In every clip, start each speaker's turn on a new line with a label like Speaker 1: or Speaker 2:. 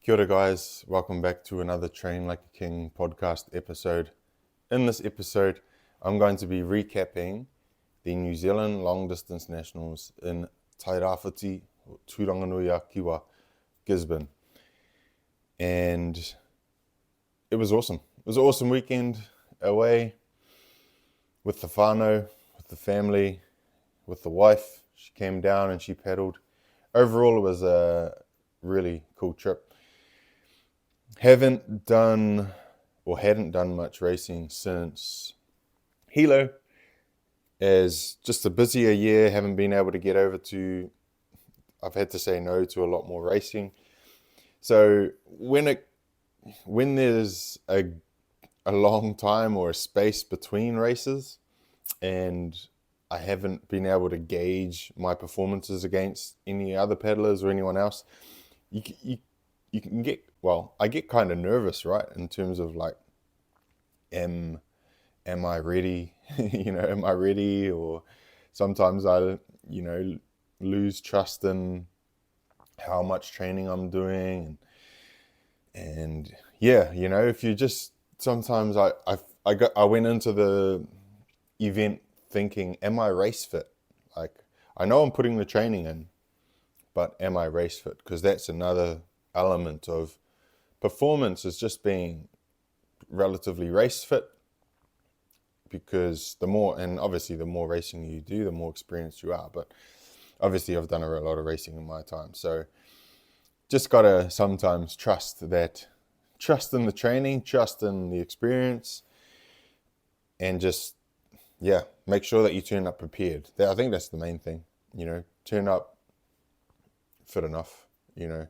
Speaker 1: Kia ora guys, welcome back to another Train Like a King podcast episode. In this episode, I'm going to be recapping the New Zealand Long Distance Nationals in Tairāwhiti, Turanganui Kiwa, Gisborne. And it was awesome. It was an awesome weekend away with the whānau, with the family, with the wife. She came down and she paddled. Overall, it was a really cool trip. Hadn't done much racing since Hilo, as just a busier year. Haven't been able to get over to. I've had to say no to a lot more racing. So when there's a long time or a space between races, and I haven't been able to gauge my performances against any other paddlers or anyone else, you can get, I get kind of nervous, right? In terms of like, am I ready? Am I ready? Or sometimes I, lose trust in how much training I'm doing. And yeah, if you just, sometimes I went into the event thinking, am I race fit? Like, I know I'm putting the training in, but am I race fit? Because that's another element of performance, is just being relatively race fit, because the more racing you do, the more experienced you are. But obviously I've done a lot of racing in my time, so just gotta sometimes trust in the training, trust in the experience, and just make sure that you turn up prepared. I think that's the main thing. Turn up fit enough, to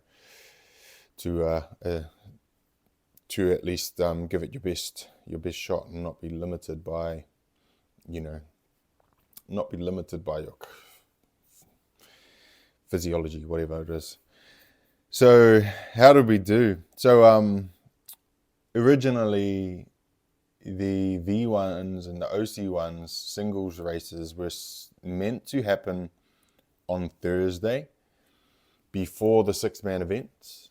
Speaker 1: at least give it your best shot, and not be limited by your physiology, whatever it is. So how did we do? So originally the V1s and the OC1s singles races were meant to happen on Thursday before the 6-man events.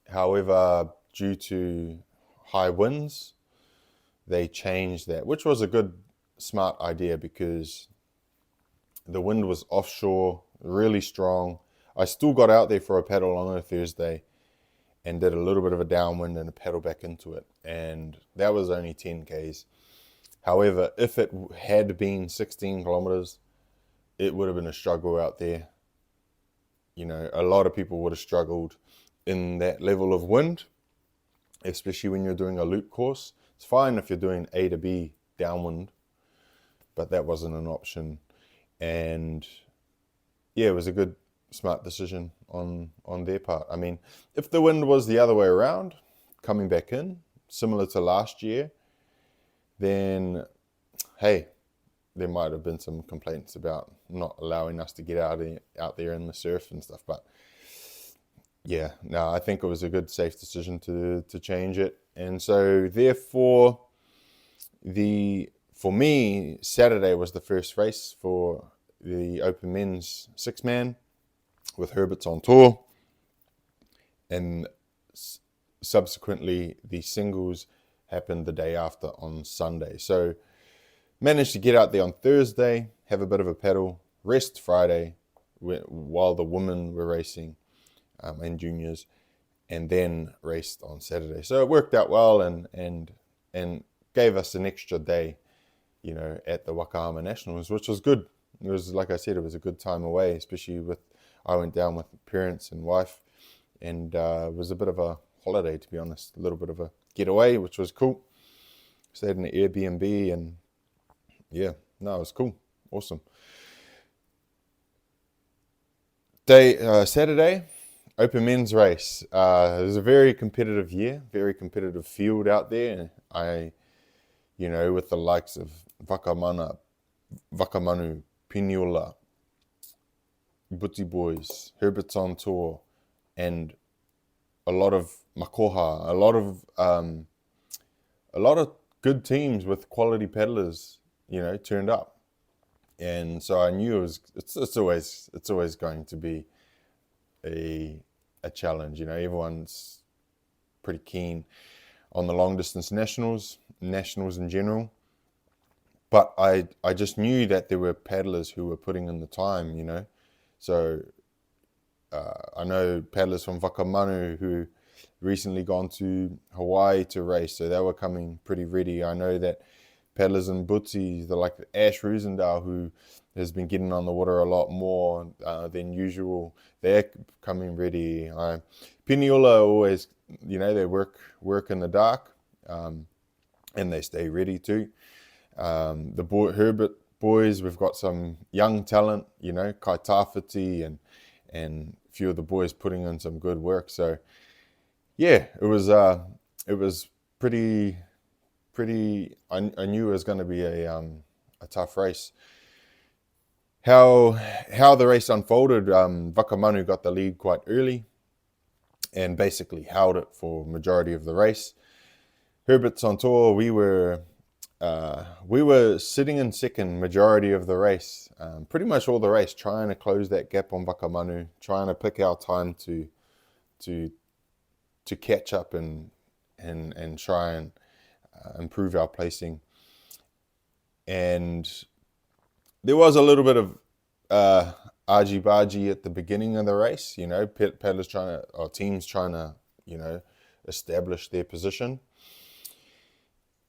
Speaker 1: However, due to high winds, they changed that, which was a good, smart idea, because the wind was offshore, really strong. I still got out there for a paddle on a Thursday and did a little bit of a downwind and a paddle back into it. And that was only 10 Ks. However, if it had been 16 kilometers, it would have been a struggle out there. A lot of people would have struggled in that level of wind, especially when you're doing a loop course. It's fine if you're doing A to B downwind, but that wasn't an option. And yeah, it was a good, smart decision on their part. I mean, if the wind was the other way around, coming back in, similar to last year, then hey, there might have been some complaints about not allowing us to get out there in the surf and stuff. But yeah, no, I think it was a good, safe decision to change it. And so therefore, for me, Saturday was the first race for the Open Men's 6-man with Herbert's on tour. And subsequently, the singles happened the day after on Sunday. So managed to get out there on Thursday, have a bit of a paddle, rest Friday while the women were racing, and juniors, and then raced on Saturday. So it worked out well, and gave us an extra day, at the Wakahama Nationals, which was good. It was, like I said, it was a good time away, especially I went down with parents and wife, and it was a bit of a holiday, to be honest, a little bit of a getaway, which was cool. Stayed in an Airbnb, and yeah, no, it was cool, awesome. Saturday, Open Men's race. It was a very competitive year, very competitive field out there. With the likes of Vakamanu, Piniola, Buti Boys, Herbert's on tour, and a lot of Makoha, a lot of good teams with quality paddlers, turned up. And so I knew it's always going to be a a challenge. Everyone's pretty keen on the long distance nationals in general. But I just knew that there were paddlers who were putting in the time. So I know paddlers from Whakamanu who recently gone to Hawaii to race, so they were coming pretty ready. I know that paddlers in Buti, like Ash Roosendahl, who has been getting on the water a lot more than usual, they're coming ready. Peniula always, they work in the dark, and they stay ready too. The Herbert boys, we've got some young talent, Kai Tawhiti and a few of the boys putting in some good work. So yeah, it was pretty. I knew it was going to be a tough race. How the race unfolded, Whakamanu got the lead quite early and basically held it for majority of the race. Herbert's on tour. We were sitting in second majority of the race, pretty much all the race, trying to close that gap on Whakamanu, trying to pick our time to catch up and try and improve our placing. And there was a little bit of argy-bargy at the beginning of the race, paddlers teams trying to, establish their position.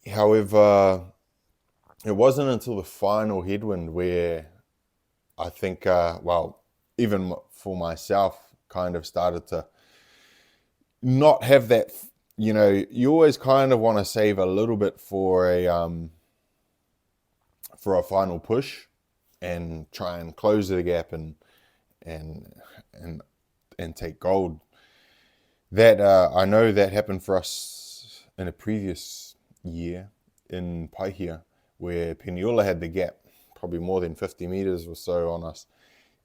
Speaker 1: However, it wasn't until the final headwind where I think, even for myself, kind of started to not have that, you always kind of want to save a little bit for a final push and try and close the gap and take gold. That I know that happened for us in a previous year in Paihia, where Peniula had the gap, probably more than 50 meters or so on us,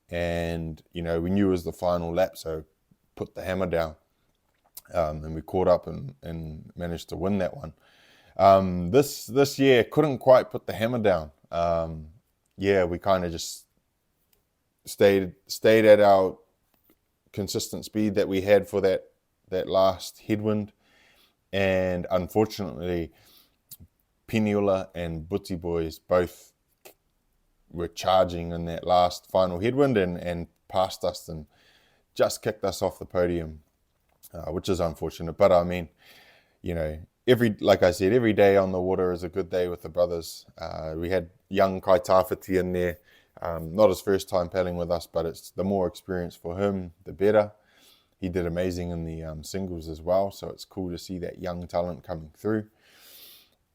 Speaker 1: and we knew it was the final lap, so put the hammer down, and we caught up and managed to win that one. This year couldn't quite put the hammer down. We kind of just stayed at our consistent speed that we had for that last headwind, and unfortunately Peniula and Buti boys both were charging in that last final headwind and passed us and just kicked us off the podium, which is unfortunate. But I mean, like I said, every day on the water is a good day with the brothers. We had young Kai Tawhiti in there, not his first time paddling with us, but it's the more experience for him, the better. He did amazing in the singles as well, so it's cool to see that young talent coming through.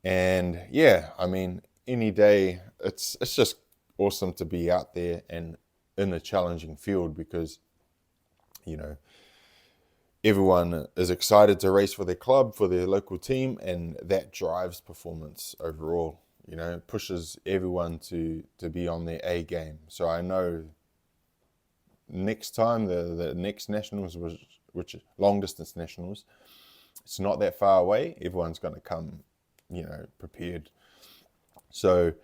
Speaker 1: And yeah, I mean, any day, it's just awesome to be out there and in a challenging field, because everyone is excited to race for their club, for their local team, and that drives performance overall. It pushes everyone to be on their A game. So I know next time, the next nationals, which is long distance nationals, it's not that far away. Everyone's going to come, prepared. So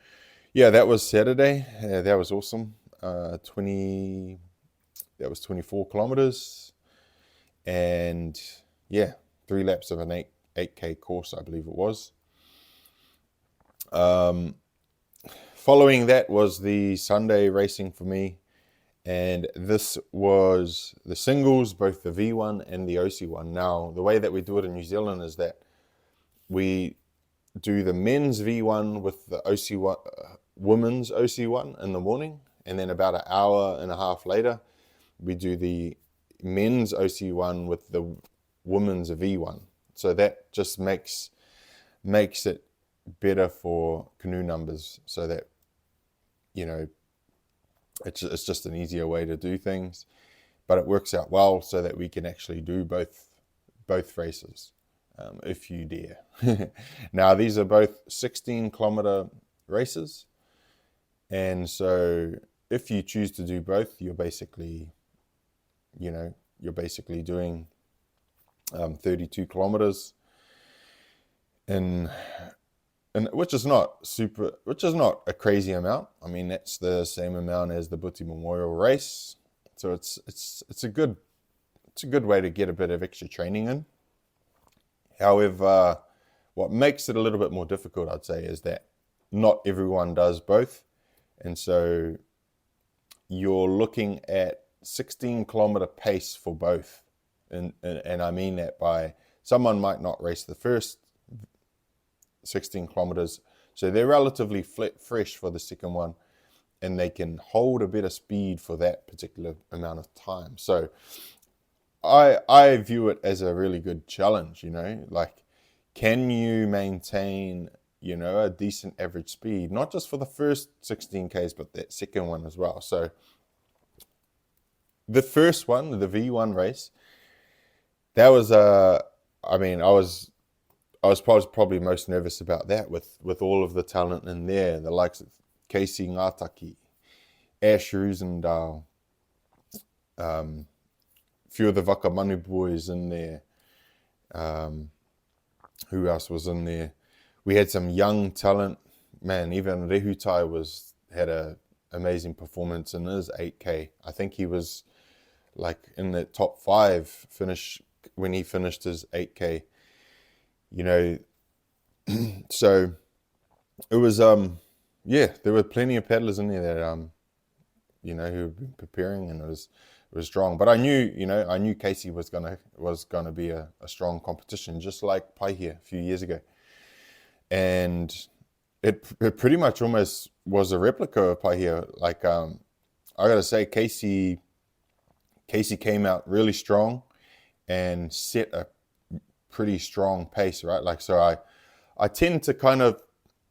Speaker 1: yeah, that was Saturday. That was awesome. That was 24 kilometers, and yeah, 3 laps of an 8K course, I believe it was. Following that was the Sunday racing for me, and this was the singles, both the V1 and the OC1. Now, the way that we do it in New Zealand is that we do the men's V1 with the OC1, women's OC1 in the morning, and then about an hour and a half later, we do the men's OC1 with the women's V1. So that just makes it better for canoe numbers, so that it's just an easier way to do things, but it works out well so that we can actually do both races, if you dare. Now, these are both 16-kilometer races, and so if you choose to do both, you're basically doing 32 kilometers, and which is not a crazy amount. I mean, that's the same amount as the Buti Memorial Race, so it's a good it's a good way to get a bit of extra training in. However, what makes it a little bit more difficult, I'd say, is that not everyone does both. And so you're looking at 16-kilometer pace for both. And I mean that by someone might not race the first 16 kilometers, so they're relatively fresh for the second one, and they can hold a better speed for that particular amount of time. So I view it as a really good challenge, like, can you maintain, a decent average speed, not just for the first 16Ks, but that second one as well. So the first one, the V1 race, that was, I was probably most nervous about that with all of the talent in there, the likes of Casey Ngataki, Ash Roosendahl, few of the Wakamanu boys in there. Who else was in there? We had some young talent. Man, even Rehutai had a amazing performance in his 8K. I think he was like in the top 5 finish when he finished his 8K. So it was there were plenty of paddlers in there that who had been preparing, and it was strong. But I knew Casey was gonna be a strong competition, just like Paihia a few years ago. And it pretty much almost was a replica of Paihia. Like, I gotta say, Casey came out really strong and set a pretty strong pace, right? Like, so I tend to kind of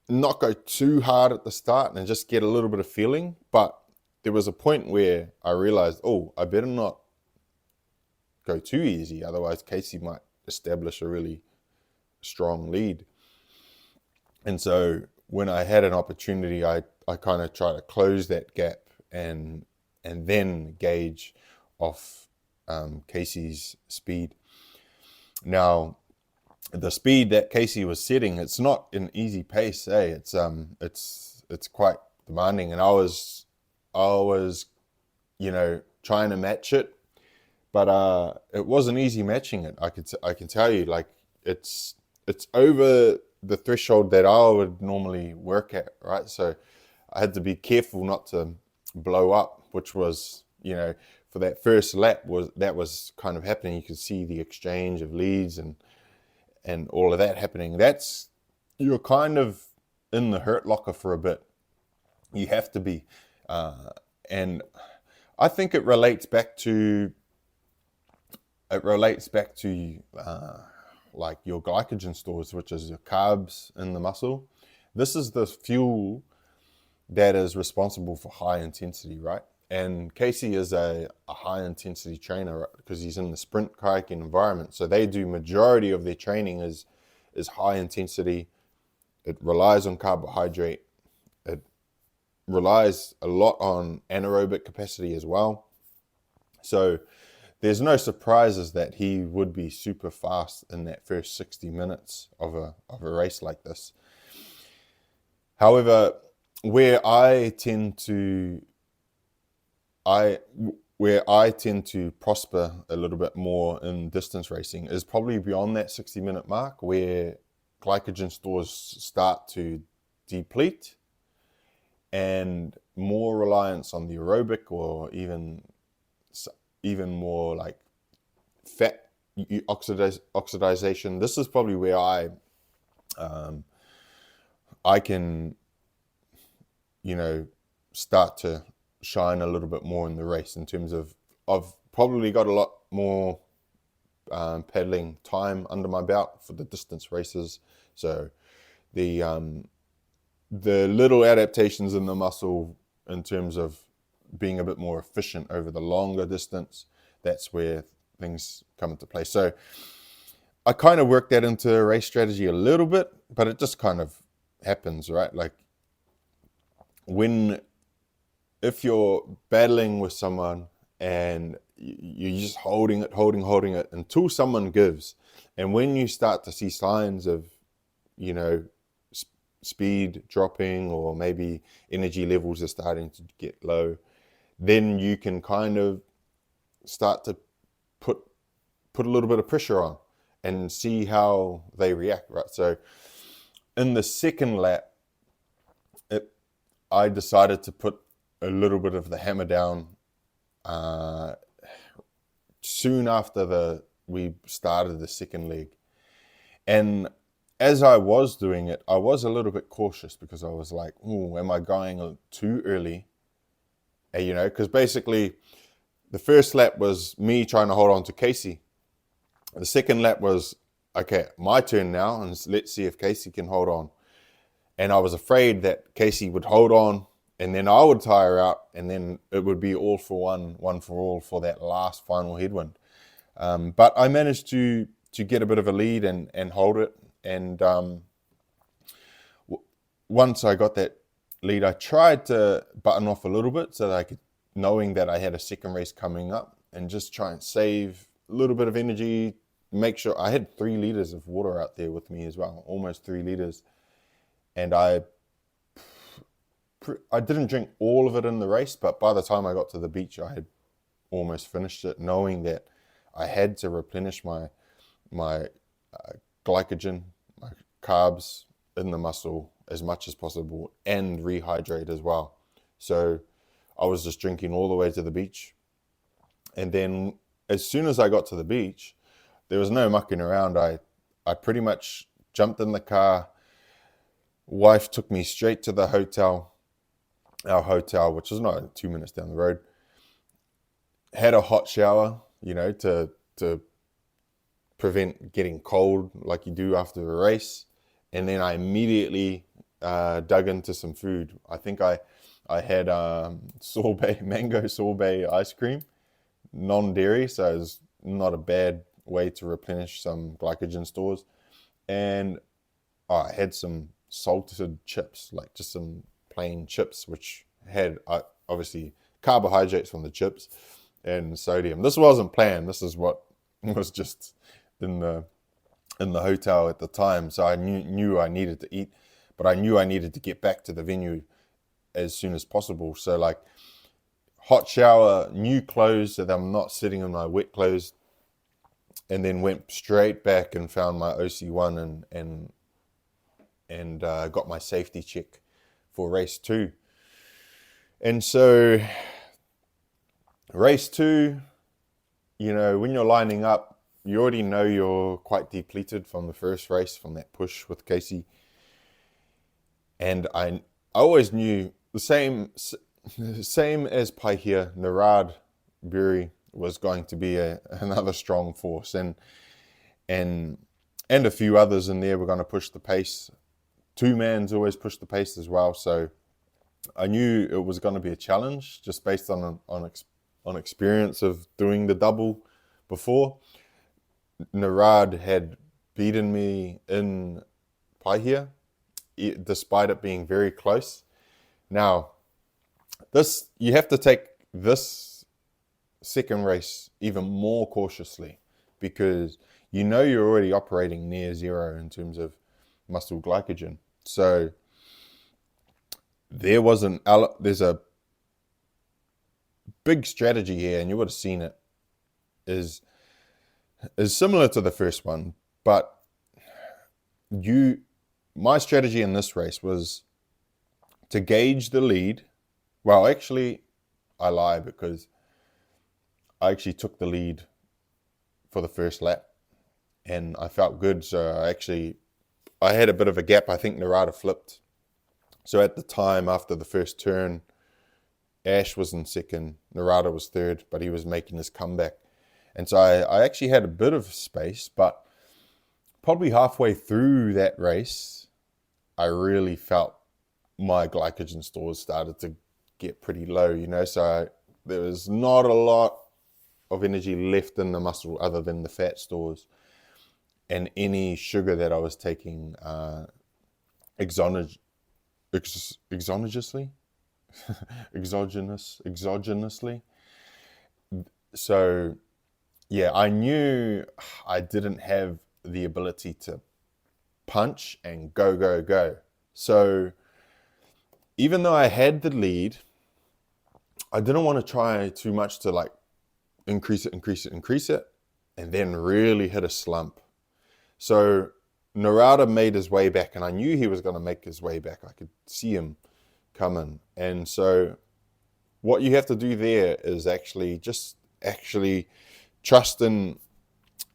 Speaker 1: not go too hard at the start and just get a little bit of feeling. But there was a point where I realized, I better not go too easy, otherwise Casey might establish a really strong lead. And so when I had an opportunity, I kind of try to close that gap and then gauge off Casey's speed. Now, the speed that Casey was setting, it's not an easy pace, eh? It's quite demanding, and I was trying to match it, but it wasn't easy matching it. I can tell you, like, it's over the threshold that I would normally work at, right? So I had to be careful not to blow up, which was, for that first lap was kind of happening. You could see the exchange of leads and all of that happening. You're kind of in the hurt locker for a bit. You have to be. And I think it relates back to like your glycogen stores, which is your carbs in the muscle. This is the fuel that is responsible for high intensity, right? And Casey is a high intensity trainer, right? Because he's in the sprint kayaking environment. So they do majority of their training is high intensity. It relies on carbohydrate. It relies a lot on anaerobic capacity as well. So there's no surprises that he would be super fast in that first 60 minutes of a race like this. However, where I tend to prosper a little bit more in distance racing is probably beyond that 60-minute mark, where glycogen stores start to deplete and more reliance on the aerobic, or even more like fat oxidization. This is probably where I can, start to shine a little bit more in the race, in terms of I've probably got a lot more paddling time under my belt for the distance races. So the little adaptations in the muscle in terms of being a bit more efficient over the longer distance, that's where things come into play. So I kind of work that into race strategy a little bit, but it just kind of happens, right? Like, if you're battling with someone and you're just holding it until someone gives, and when you start to see signs of, speed dropping, or maybe energy levels are starting to get low, then you can kind of start to put put a little bit of pressure on and see how they react, right? So in the second lap, I decided to put a little bit of the hammer down soon after we started the second leg. And as I was doing it, I was a little bit cautious because I was like, "Oh, am I going too early?" And, because basically the first lap was me trying to hold on to Casey. The second lap was, okay, my turn now, and let's see if Casey can hold on. And I was afraid that Casey would hold on, and then I would tire out, and then it would be all for one for all for that last final headwind. But I managed to get a bit of a lead and hold it. And once I got that lead, I tried to button off a little bit so that I could, knowing that I had a second race coming up, and just try and save a little bit of energy, make sure I had 3 liters of water out there with me as well, almost 3 liters. And I didn't drink all of it in the race, but by the time I got to the beach, I had almost finished it, knowing that I had to replenish my glycogen, my carbs in the muscle as much as possible, and rehydrate as well. So I was just drinking all the way to the beach. And then as soon as I got to the beach, there was no mucking around. I pretty much jumped in the car. Wife took me straight to the hotel, our hotel, which was not 2 minutes down the road. Had a hot shower, to prevent getting cold like you do after a race. And then I immediately dug into some food. I think I had mango sorbet ice cream, non-dairy, so it's not a bad way to replenish some glycogen stores. And I had some salted chips, like just some plain chips, which had obviously carbohydrates from the chips and sodium. This wasn't planned. This is what was just in the hotel at the time. So I knew I needed to eat, but I knew I needed to get back to the venue as soon as possible. So like hot shower, new clothes so that I'm not sitting in my wet clothes, and then went straight back and found my OC1 and got my safety check for race 2. And so race 2, when you're lining up, you already know you're quite depleted from the first race, from that push with Casey. And I always knew the same as Paihia, Narad Bury was going to be another strong force, and a few others in there were going to push the pace. 2-man's always push the pace as well, so I knew it was going to be a challenge just based on experience of doing the double before. Narad had beaten me in Paihia, despite it being very close. Now, you have to take this second race even more cautiously, because you're already operating near zero in terms of muscle glycogen. So there's a big strategy here, and you would have seen it, is similar to the first one, but my strategy in this race was to gauge the lead. Well, actually, I lie, because I actually took the lead for the first lap, and I felt good. So I had a bit of a gap. I think Narada flipped. So at the time, after the first turn, Ash was in second, Narada was third, but he was making his comeback. And so I actually had a bit of space, but probably halfway through that race, I really felt my glycogen stores started to get pretty low, so there was not a lot of energy left in the muscle other than the fat stores, and any sugar that I was taking exogenously. So yeah, I knew I didn't have the ability to punch and go. So even though I had the lead, I didn't want to try too much to like increase it. and then really hit a slump. So Narada made his way back, and I knew he was going to make his way back. I could see him coming. And so what you have to do there is actually trust in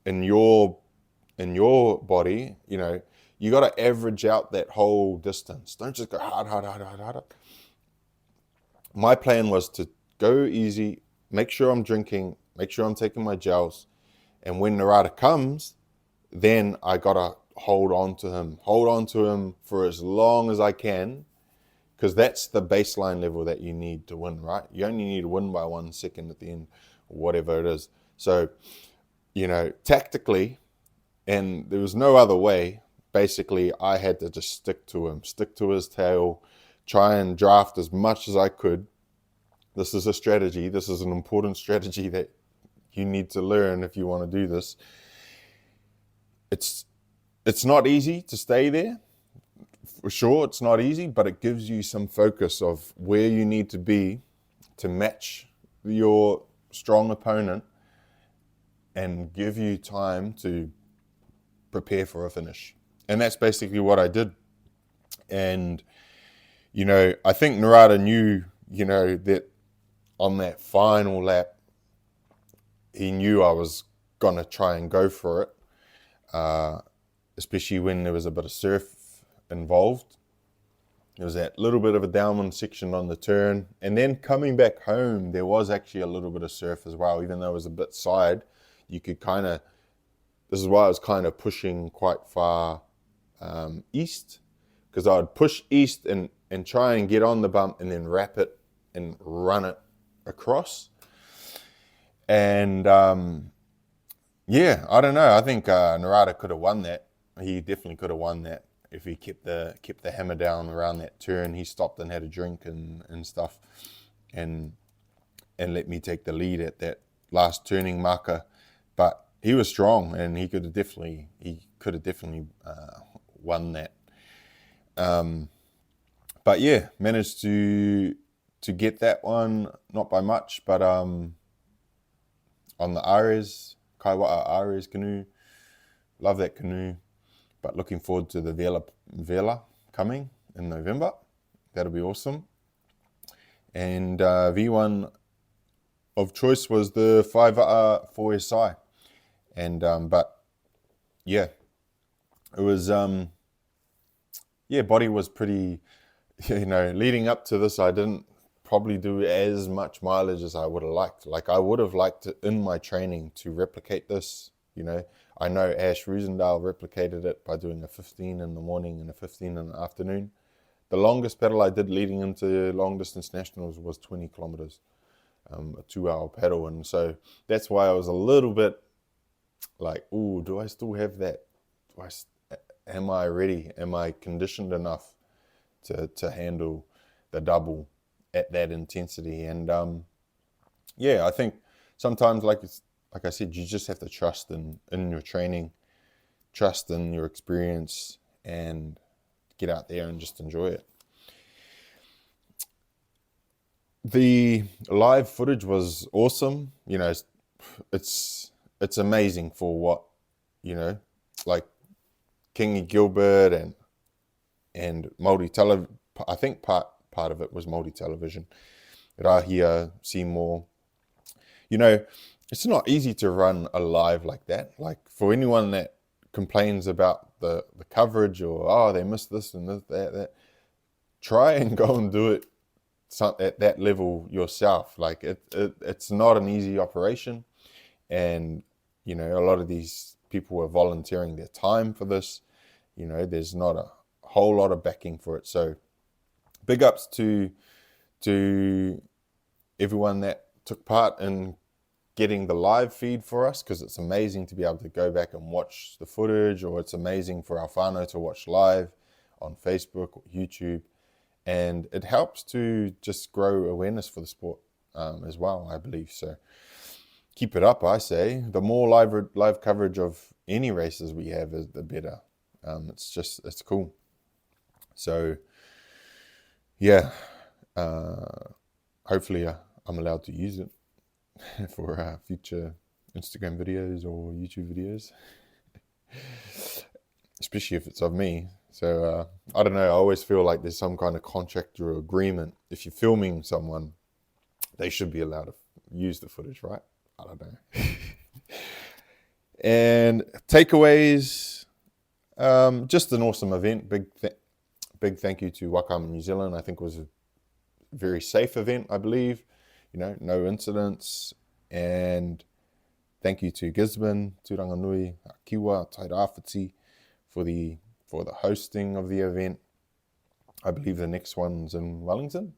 Speaker 1: your body. You got to average out that whole distance. Don't just go hard. My plan was to go easy, make sure I'm drinking, make sure I'm taking my gels, and when Narada comes, then I gotta hold on to him for as long as I can, because that's the baseline level that you need to win, right? You only need to win by 1 second at the end, or whatever it is. So, tactically, and there was no other way, basically I had to just stick to his tail, try and draft as much as I could. This is a strategy. This is an important strategy that you need to learn if you want to do this. It's not easy to stay there. For sure, it's not easy, but it gives you some focus of where you need to be to match your strong opponent and give you time to prepare for a finish. And that's basically what I did. And, I think Narada knew, that on that final lap, he knew I was going to try and go for it, especially when there was a bit of surf involved. There was that little bit of a downwind section on the turn. And then coming back home, there was actually a little bit of surf as well, even though it was a bit side. You could this is why I was kind of pushing quite far east, because I would push east and try and get on the bump and then wrap it and run it across. And I don't know. I think Narada could have won that. He definitely could have won that if he kept the hammer down around that turn. He stopped and had a drink and stuff, and let me take the lead at that last turning marker. But he was strong, and he could have definitely won that. But yeah, managed to get that one, not by much, but on the Kaiwaa Ares canoe. Love that canoe, but looking forward to the Vela coming in November. That'll be awesome. And V1 of choice was the 5 for SI. And but yeah, it was body was pretty, leading up to this, I didn't probably do as much mileage as I would have liked. Like, I would have liked to, in my training, to replicate this. I know Ash Roosendahl replicated it by doing a 15 in the morning and a 15 in the afternoon. The longest paddle I did leading into long distance nationals was 20 kilometers, a 2-hour paddle. And so that's why I was a little bit like, ooh, do I still have that? Am I ready? Am I conditioned enough to handle the double at that intensity? And I think sometimes, like I said, you just have to trust in your training, trust in your experience, and get out there and just enjoy it. The live footage was awesome. It's amazing for what, like Kingy Gilbert and multi-television. I think part of it was multi-television. Rahia, Seymour. It's not easy to run a live like that. Like, for anyone that complains about the coverage, or they missed this and this, that, try and go and do it at that level yourself. Like, it's not an easy operation, and a lot of these people are volunteering their time for this. There's not a whole lot of backing for it. So big ups to everyone that took part in getting the live feed for us, because it's amazing to be able to go back and watch the footage, or it's amazing for our whānau to watch live on Facebook or YouTube. And it helps to just grow awareness for the sport as well, I believe. So keep it up, I say. The more live coverage of any races we have, the better. It's cool. So yeah, hopefully I'm allowed to use it for future Instagram videos or YouTube videos, especially if it's of me. So I don't know, I always feel like there's some kind of contract or agreement. If you're filming someone, they should be allowed to use the footage, right? I don't know. And takeaways, just an awesome event. Big thank you to Wakama New Zealand. I think it was a very safe event, I believe. No incidents. And thank you to Gisborne, Turanganui, Kiwa, Tairāwhiti for the hosting of the event. I believe the next one's in Wellington.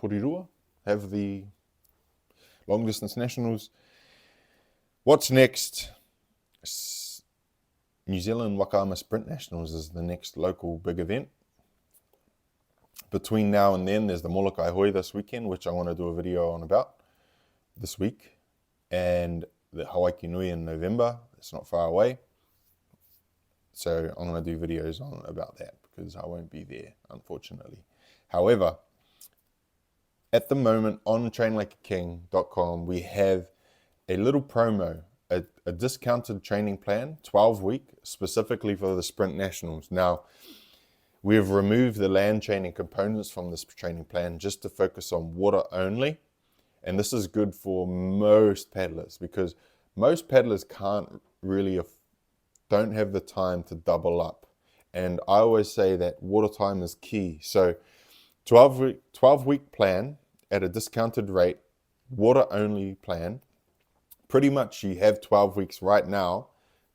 Speaker 1: Porirua have the long distance nationals. What's next? New Zealand Wakama Sprint Nationals is the next local big event. Between now and then, there's the Molokai Hoi this weekend, which I want to do a video on about this week, and the Hawaii Nui in November. It's not far away, so I'm going to do videos about that because I won't be there, unfortunately. However, at the moment on trainlikeaking.com, we have a little promo, a discounted training plan, 12-week, specifically for the Sprint Nationals. Now, we have removed the land training components from this training plan just to focus on water only. And this is good for most paddlers because most paddlers don't have the time to double up. And I always say that water time is key. So 12-week plan at a discounted rate, water only plan. Pretty much you have 12 weeks right now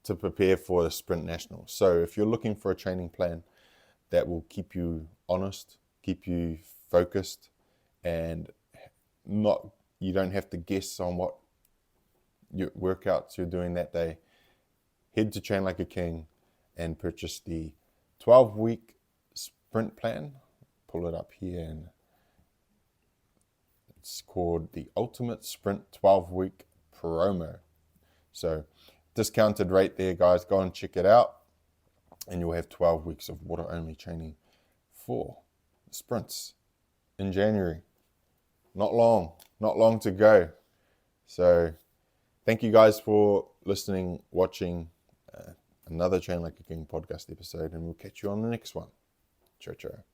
Speaker 1: to prepare for the Sprint National. So if you're looking for a training plan that will keep you honest, keep you focused, and you don't have to guess on what your workouts you're doing that day, head to Train Like a King and purchase the 12-week sprint plan. Pull it up here, and it's called the Ultimate Sprint 12-week promo. So discounted rate there, guys. Go and check it out, and you'll have 12 weeks of water only training for sprints in January. Not long to go. So thank you guys for listening, watching another Train Like a King podcast episode, and we'll catch you on the next one. Ciao, ciao.